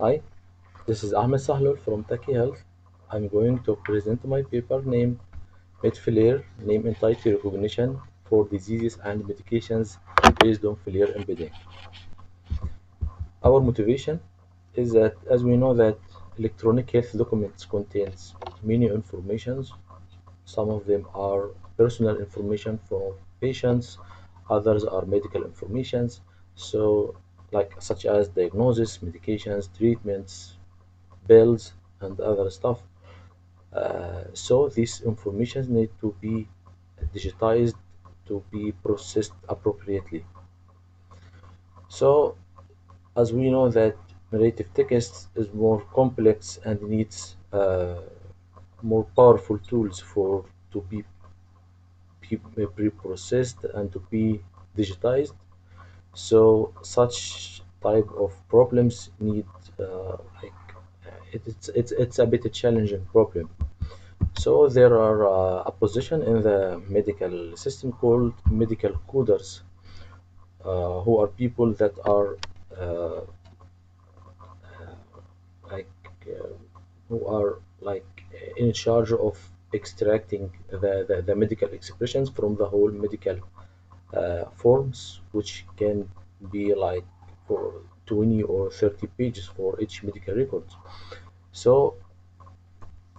Hi, this is Ahmed Sahlol from Taki Health. I'm going to present my paper named Med-Flair, name entity recognition for diseases and medications based on Flair embedding. Our motivation is that as we know that electronic health documents contains many informations. Some of them are personal information from patients, others are medical informations. So like such as diagnosis, medications, treatments, bills and other stuff. So these information need to be digitized to be processed appropriately. So as we know that narrative text is more complex and needs more powerful tools for to be pre-processed and to be digitized. So such type of problems need like it's a bit a challenging problem. So there are a position in the medical system called medical coders, who are people that are uh, like uh, who are like in charge of extracting the medical expressions from the whole medical forms, which can be like for 20 or 30 pages for each medical record. So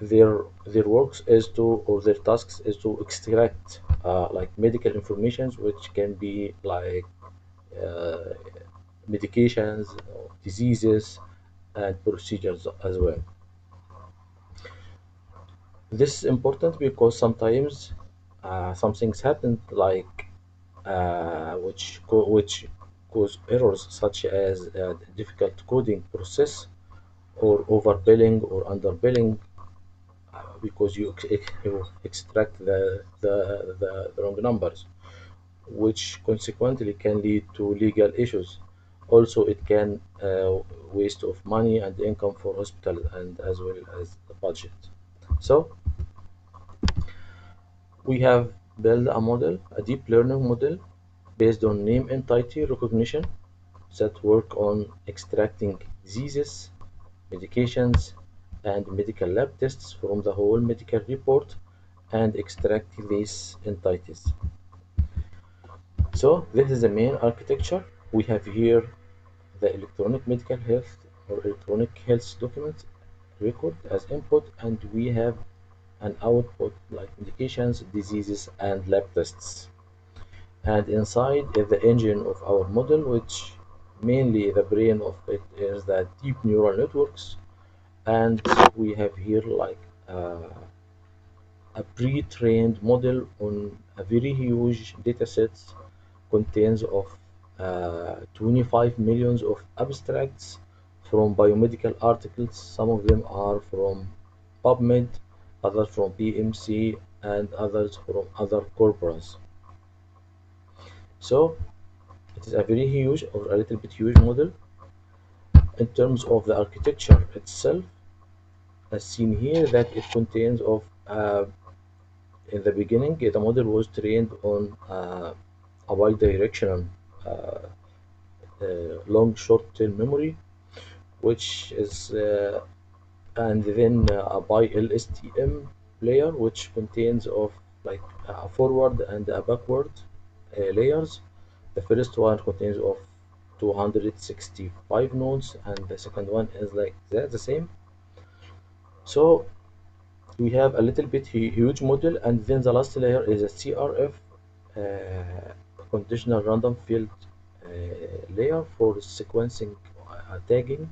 their works is to or their tasks is to extract like medical informations which can be like uh, medications, diseases, and procedures as well. This is important because sometimes some things happen like which cause errors such as difficult coding process or overbilling or underbilling because you extract the wrong numbers, which consequently can lead to legal issues. Also, it can waste of money and income for hospitals and as well as the budget. So we have built a model, a deep learning model based on name entity recognition that work on extracting diseases, medications, and medical lab tests from the whole medical report and extract these entities. So this is the main architecture. We have here the electronic medical health or electronic health document record as input, and we have an output like indications, diseases, and lab tests. And inside is the engine of our model, which mainly the brain of it is the deep neural networks. And we have here like a pre-trained model on a very huge data set contains of 25 millions of abstracts from biomedical articles. Some of them are from PubMed, others from PMC, and others from other corpora. So it is a very huge or a little bit huge model. In terms of the architecture itself, as seen here, that it contains of in the beginning, the model was trained on a bidirectional uh, long short-term memory, which is and then a by LSTM layer, which contains of like a forward and a backward layers. The first one contains of 265 nodes, and the second one is like that, the same. So we have a little bit huge model, and then the last layer is a CRF, conditional random field layer for sequencing tagging,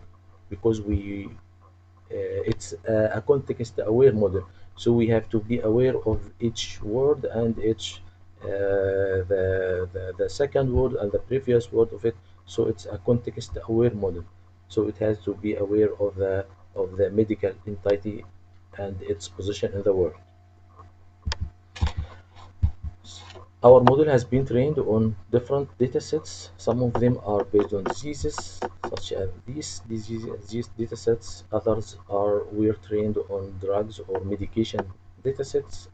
because we it's a context aware model, so we have to be aware of each word and each the second word and the previous word of it. So it's a context aware model, so it has to be aware of the medical entity and its position in the world. Our model has been trained on different datasets. Some of them are based on diseases, such as these diseases, these datasets. Others are were trained on drugs or medication datasets,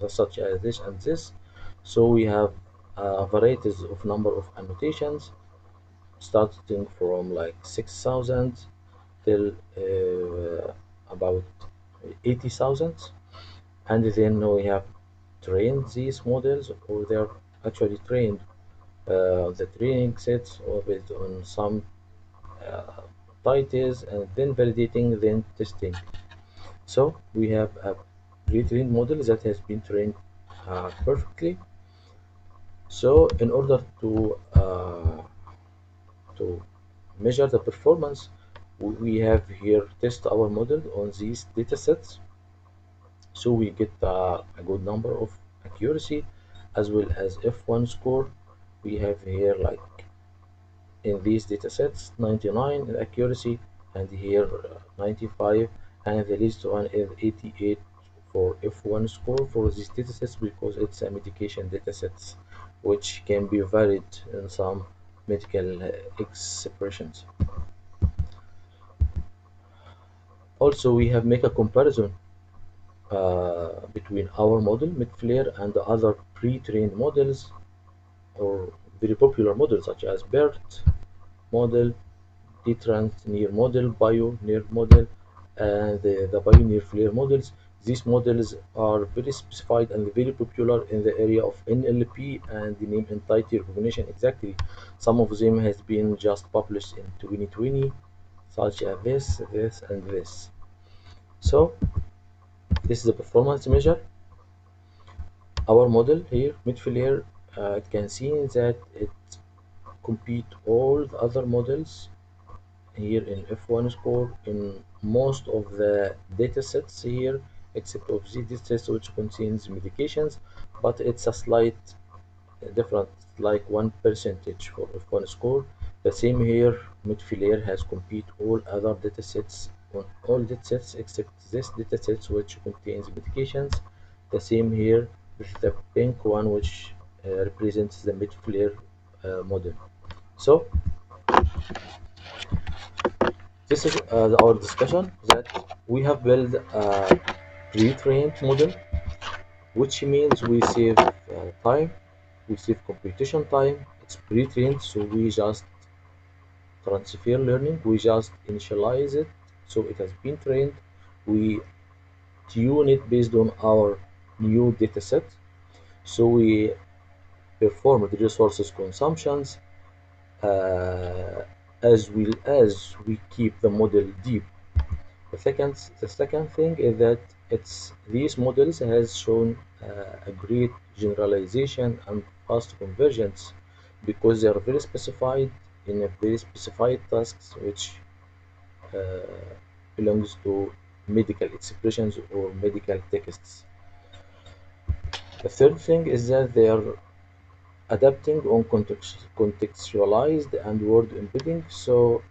such as this and this. So we have varieties of number of annotations, starting from like 6,000 till about 80,000, and then we have trained these models, or they're actually trained the training sets or based on some uh, titles, and then validating, then testing. So we have a pre-trained model that has been trained perfectly. So in order to measure the performance, we have here test our model on these data sets, so we get a good number of accuracy as well as F1 score. We have here like in these data sets 99 in accuracy, and here 95, and the least one is 88 for F1 score for these data sets, because it's a medication data sets which can be varied in some medical expressions. Also, we have make a comparison between our model Med-Flair and the other pre-trained models or very popular models such as BERT model, D-Trans near model, Bio near model, and the Pioneer Flare models. These models are very specified and very popular in the area of NLP and the name entity recognition. Exactly, some of them has been just published in 2020, such as this, and this. So this is a performance measure. Our model here, Med-Flair, it can see that it compete all the other models here in F1 score in most of the data sets here, except of the data sets which contains medications, but it's a slight different, like 1% for F1 score. The same here, Med-Flair has compete all other data sets on all data sets except this data sets which contains medications. The same here with the pink one which represents the Med-Flair model. So this is our discussion that we have built a pre-trained model, which means we save time, we save computation time. It's pre-trained, so we just transfer learning, we just initialize it, so it has been trained. We tune it based on our new data set, so we perform the resources consumptions uh, as well as we keep the model deep. The second thing is that it's these models has shown a great generalization and fast convergence, because they are very specified in a very specified tasks which uh, belongs to medical expressions or medical texts. The third thing is that they are adapting on contextualized and word embedding. So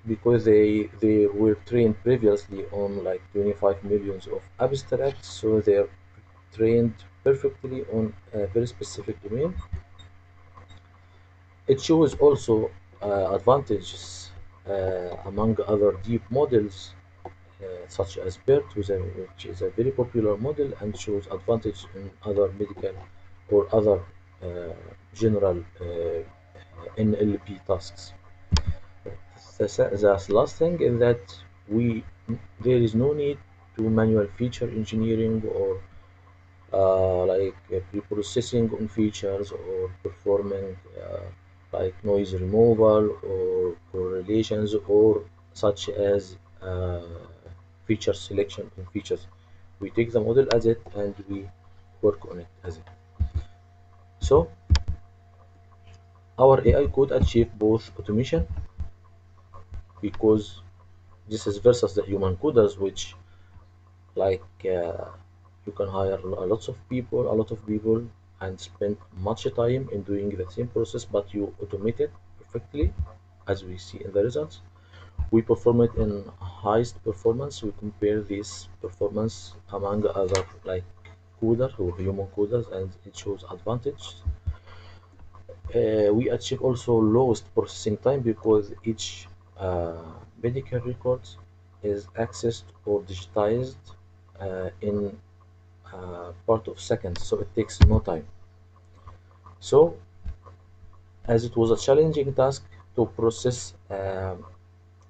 because they were trained previously on like 25 millions of abstracts, so they're trained perfectly on a very specific domain. It shows also advantages among other deep models such as BERT, which is a very popular model and shows advantage in other medical or other uh, general NLP tasks. The last thing is that we there is no need to manual feature engineering or pre-processing on features or performing like noise removal or correlations or such as feature selection on features. We take the model as it and we work on it as it. So our AI could achieve both automation, because this is versus the human coders, which like you can hire a lot of people and spend much time in doing the same process, but you automate it perfectly, as we see in the results. We perform it in highest performance. We compare this performance among other like coders or human coders, and it shows advantage. We achieve also lowest processing time, because each medical record is accessed or digitized in part of seconds, so it takes no time. So, as it was a challenging task to process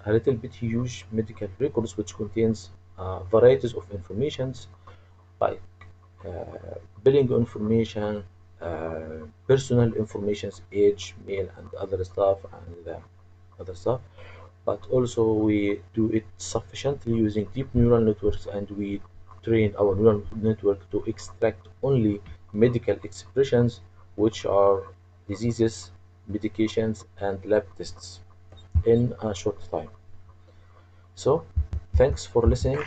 a little bit huge medical records which contains varieties of informations like billing information, personal information, age, mail, and other stuff, and other stuff. But also we do it sufficiently using deep neural networks, and we train our neural network to extract only medical expressions, which are diseases, medications, and lab tests in a short time. So, thanks for listening.